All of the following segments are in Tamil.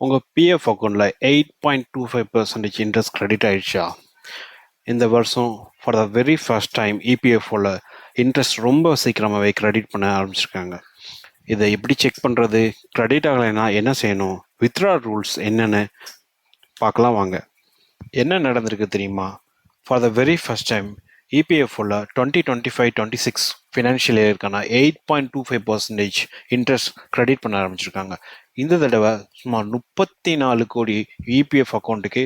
உங்கள் பிஎஃப் அக்கௌண்ட்டில் 8.25% இன்ட்ரெஸ்ட் கிரெடிட் ஆயிடுச்சா? இந்த வருஷம் for the very first time இபிஎஃப்ஓவில் இன்ட்ரெஸ்ட் ரொம்ப சீக்கிரமாகவே கிரெடிட் பண்ண ஆரம்பிச்சிருக்காங்க. இதை எப்படி செக் பண்ணுறது? கிரெடிட் ஆகலைன்னா என்ன செய்யணும்? வித்ட்ரா ரூல்ஸ் என்னென்னு பார்க்கலாம் வாங்க. என்ன நடந்திருக்கு தெரியுமா? For the very first time இபிஎஃப்ஓவில் 2025-26 ஃபினான்ஷியல் இயருக்கான 8.25% இன்ட்ரெஸ்ட் கிரெடிட் பண்ண ஆரம்பிச்சிருக்காங்க. இந்த தடவை சுமார் 34 கோடி இபிஎஃப் அக்கௌண்ட்டுக்கு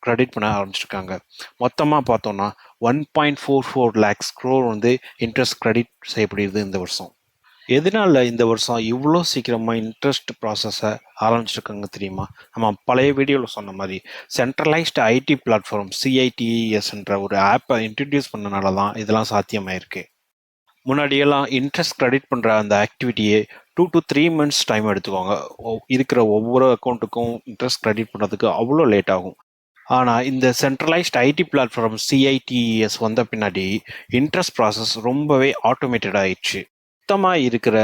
கிரெடிட் பண்ண ஆரம்பிச்சிருக்காங்க. மொத்தமாக பார்த்தோன்னா 1.44 lakhs crore இன்ட்ரெஸ்ட் கிரெடிட் செய்யப்படுகிறது இந்த வருஷம். எதனால இந்த வருஷம் இவ்வளோ சீக்கிரமாக இன்ட்ரெஸ்ட் ப்ராசஸை ஆரம்பிச்சிருக்காங்க தெரியுமா? நம்ம பழைய வீடியோவில் சொன்ன மாதிரி சென்ட்ரலைஸ்டு ஐடி பிளாட்ஃபார்ம் CITESன்ற ஒரு ஆப்பை இன்ட்ரடியூஸ் பண்ணனால தான் இதெல்லாம் சாத்தியமாயிருக்கு. முன்னாடியெல்லாம் இன்ட்ரெஸ்ட் கிரெடிட் பண்ணுற அந்த ஆக்டிவிட்டியே 2 to 3 months டைம் எடுத்துக்கோங்க. இருக்கிற ஒவ்வொரு அக்கௌண்ட்டுக்கும் இன்ட்ரெஸ்ட் கிரெடிட் பண்ணுறதுக்கு அவ்வளோ லேட் ஆகும். ஆனால் இந்த சென்ட்ரலைஸ்ட் ஐடி பிளாட்ஃபார்ம் CITES வந்த பின்னாடி இன்ட்ரெஸ்ட் ப்ராசஸ் ரொம்பவே ஆட்டோமேட்டட் ஆயிடுச்சு. மொத்தமாக இருக்கிற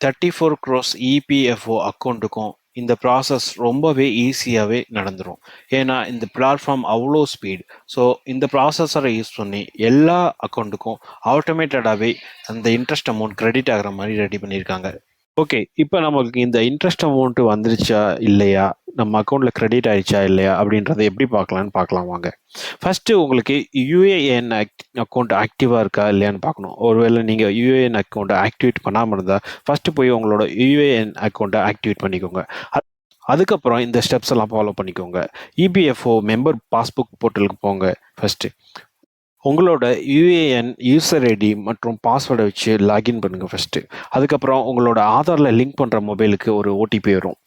34 crores இபிஎஃப்ஓ அக்கௌண்ட்டுக்கும் இந்த ப்ராசஸ் ரொம்பவே ஈஸியாகவே நடந்துடும். ஏன்னா இந்த பிளாட்ஃபார்ம் அவ்வளோ ஸ்பீட். ஸோ இந்த ப்ராசஸரை யூஸ் பண்ணி எல்லா அக்கௌண்ட்டுக்கும் ஆட்டோமேட்டடாகவே அந்த இன்ட்ரெஸ்ட் அமௌண்ட் கிரெடிட் ஆகிற மாதிரி ரெடி பண்ணியிருக்காங்க. ஓகே, இப்போ நமக்கு இந்த இன்ட்ரெஸ்ட் அமௌண்ட் வந்துருச்சா இல்லையா, நம்ம அக்கௌண்ட்டில் கிரெடிட் ஆயிடுச்சா இல்லையா அப்படின்றத எப்படி பார்க்கலாம் வாங்க. ஃபஸ்ட்டு உங்களுக்கு யூஏஎன் அக்கௌண்ட் ஆக்டிவாக இருக்கா இல்லையான்னு பார்க்கணும். ஒருவேளை நீங்கள் யூஏஎன் அக்கௌண்ட்டை ஆக்டிவேட் பண்ணாமல் இருந்தால் ஃபஸ்ட்டு போய் உங்களோட யூஏஎன் அக்கௌண்ட்டை ஆக்டிவேட் பண்ணிக்கோங்க. அதுக்கப்புறம் இந்த ஸ்டெப்ஸ் எல்லாம் ஃபாலோ பண்ணிக்கோங்க. இபிஎஃப்ஓ மெம்பர் பாஸ்புக் போர்ட்டலுக்கு போங்க. ஃபஸ்ட்டு உங்களோட யூஏஎன் யூசர் ஐடி மற்றும் பாஸ்வேர்டை வச்சு லாகின் பண்ணுங்கள் ஃபஸ்ட்டு. அதுக்கப்புறம் உங்களோட ஆதாரில் லிங்க் பண்ணுற மொபைலுக்கு ஒரு ஓடிபி வரும்.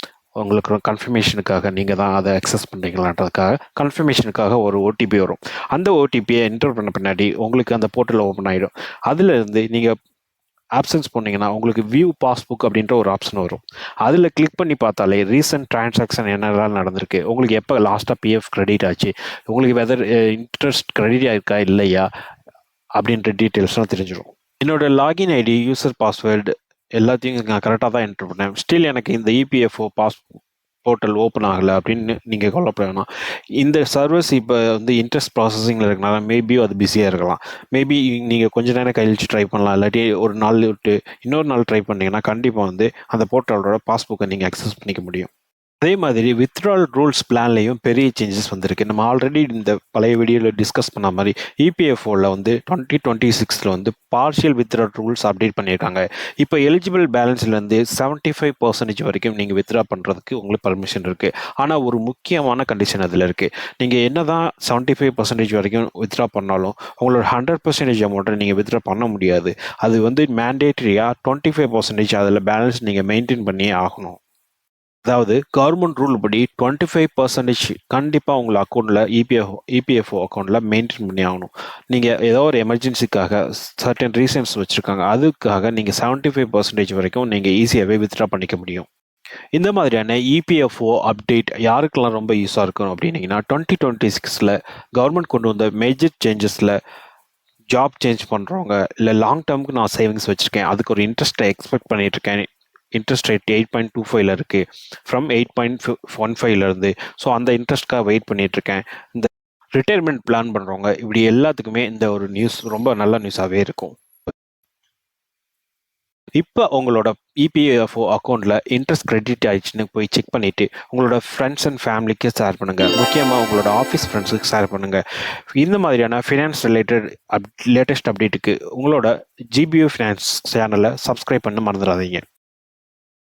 உங்களுக்கு கன்ஃபர்மேஷனுக்காக நீங்கள் தான் அதை அக்சஸ் பண்ணுறீங்களான்றதுக்காக கன்ஃபர்மேஷனுக்காக ஒரு ஓடிபி வரும். அந்த ஓடிபியை என்டர் பண்ண பின்னாடி உங்களுக்கு அந்த போர்ட்டல் ஓப்பன் ஆகிடும். அதிலிருந்து நீங்கள் ஆப்ஷன்ஸ் போனீங்கன்னா உங்களுக்கு வியூ பாஸ்புக் அப்படின்ற ஒரு ஆப்ஷன் வரும். அதில் கிளிக் பண்ணி பார்த்தாலே ரீசன்ட் டிரான்சாக்ஷன் என்னெல்லாம் நடந்திருக்கு, உங்களுக்கு எப்போ லாஸ்ட்டாக பிஎஃப் கிரெடிட் ஆச்சு, உங்களுக்கு வெதர் இன்ட்ரெஸ்ட் கிரெடிட் ஆயிருக்கா இல்லையா அப்படின்ற டீட்டெயில்ஸ்லாம் தெரிஞ்சிடும். என்னோட லாகின் ஐடி யூசர் பாஸ்வேர்டு எல்லாத்தையும் நான் கரெக்டாக தான் என்ட்ரு பண்ணேன். ஸ்டில் எனக்கு இந்த இபிஎஃப்ஓ போர்ட்டல் ஓப்பன் ஆகலை அப்படின்னு நீங்கள் கவலைப்பட வேணாம். இந்த சர்வீஸ் இப்போ இன்ட்ரெஸ்ட் ப்ராசஸிங்கில் இருக்கனால மேபி அது பிஸியாக இருக்கலாம். மேபி நீங்கள் கொஞ்ச நேரம் கழிச்சு ட்ரை பண்ணலாம். இல்லாட்டி ஒரு நாள் விட்டு இன்னொரு நாள் ட்ரை பண்ணிங்கன்னா கண்டிப்பாக அந்த போர்ட்டலோட பாஸ்புக்கை நீங்கள் அக்சஸ் பண்ணிக்க முடியும். அதே மாதிரி வித்ட்ரால் ரூல்ஸ் பிளான்லேயும் பெரிய சேஞ்சஸ் வந்திருக்கு. நம்ம ஆல்ரெடி இந்த பழைய வீடியோவில் டிஸ்கஸ் பண்ண மாதிரி இபிஎஃப்ஓவில் 2026 பார்ஷியல் வித்ட்ரால் ரூல்ஸ் அப்டேட் பண்ணியிருக்காங்க. இப்போ எலிஜிபிள் பேலன்ஸ்லேருந்து 75% வரைக்கும் நீங்கள் வித்ட்ரா பண்ணுறதுக்கு உங்களுக்கு பர்மிஷன் இருக்குது. ஆனால் ஒரு முக்கியமான கண்டிஷன் அதில் இருக்குது. நீங்கள் என்ன தான் 75% வரைக்கும் வித்ட்ரா பண்ணாலும் உங்களோட 100% அமௌண்ட்டை நீங்கள் வித்ட்ரா பண்ண முடியாது. அது மேண்டேட்டரியாக 25% அதில் பேலன்ஸ் நீங்கள் மெயின்டைன் பண்ணியே ஆகணும். அதாவது கவர்மெண்ட் ரூல் படி 25% கண்டிப்பாக உங்கள் அக்கௌண்ட்டில் இபிஎஃப்ஓ அக்கௌண்ட்டில் மெயின்டைன் பண்ணி ஆகணும். நீங்கள் ஏதோ ஒரு எமர்ஜென்சிக்காக சர்டன் ரீசன்ஸ் வச்சுருக்காங்க, அதுக்காக நீங்கள் 75% வரைக்கும் நீங்கள் ஈஸியாகவே வித்ட்ரா பண்ணிக்க முடியும். இந்த மாதிரியான இபிஎஃப்ஓ அப்டேட் யாருக்கெல்லாம் ரொம்ப யூஸாக இருக்கும் அப்படின்னீங்கன்னா 2026 கவர்மெண்ட் கொண்டு வந்த மேஜர் சேஞ்சஸில் ஜாப் சேஞ்ச் பண்ணுறவங்க, இல்லை லாங் டேர்முக்கு நான் சேவிங்ஸ் வச்சுருக்கேன், அதுக்கு ஒரு இன்ட்ரெஸ்ட்டை எக்ஸ்பெக்ட் பண்ணிகிட்ருக்கேன், இன்ட்ரெஸ்ட் ரேட் 8.25 இருக்குது ஃப்ரம் 8.15 ஸோ அந்த இன்ட்ரெஸ்ட்காக வெயிட் பண்ணிகிட்ருக்கேன். இந்த ரிட்டையர்மெண்ட் பிளான் பண்ணுறவங்க, இப்படி எல்லாத்துக்குமே இந்த ஒரு நியூஸ் ரொம்ப நல்ல நியூஸாகவே இருக்கும். இப்போ உங்களோட இபிஎஃப்ஓ அக்கௌண்ட்டில் இன்ட்ரெஸ்ட் கிரெடிட் ஆயிடுச்சுன்னு போய் செக் பண்ணிவிட்டு உங்களோட ஃப்ரெண்ட்ஸ் அண்ட் ஃபேமிலிக்கு ஷேர் பண்ணுங்கள். முக்கியமாக உங்களோட ஆஃபீஸ் ஃப்ரெண்ட்ஸுக்கு ஷேர் பண்ணுங்கள். இந்த மாதிரியான ஃபினான்ஸ் ரிலேட்டட் லேட்டஸ்ட் அப்டேட்டுக்கு உங்களோட GBU ஃபினான்ஸ் சேனலை சப்ஸ்கிரைப் பண்ண மறந்துடாதீங்க.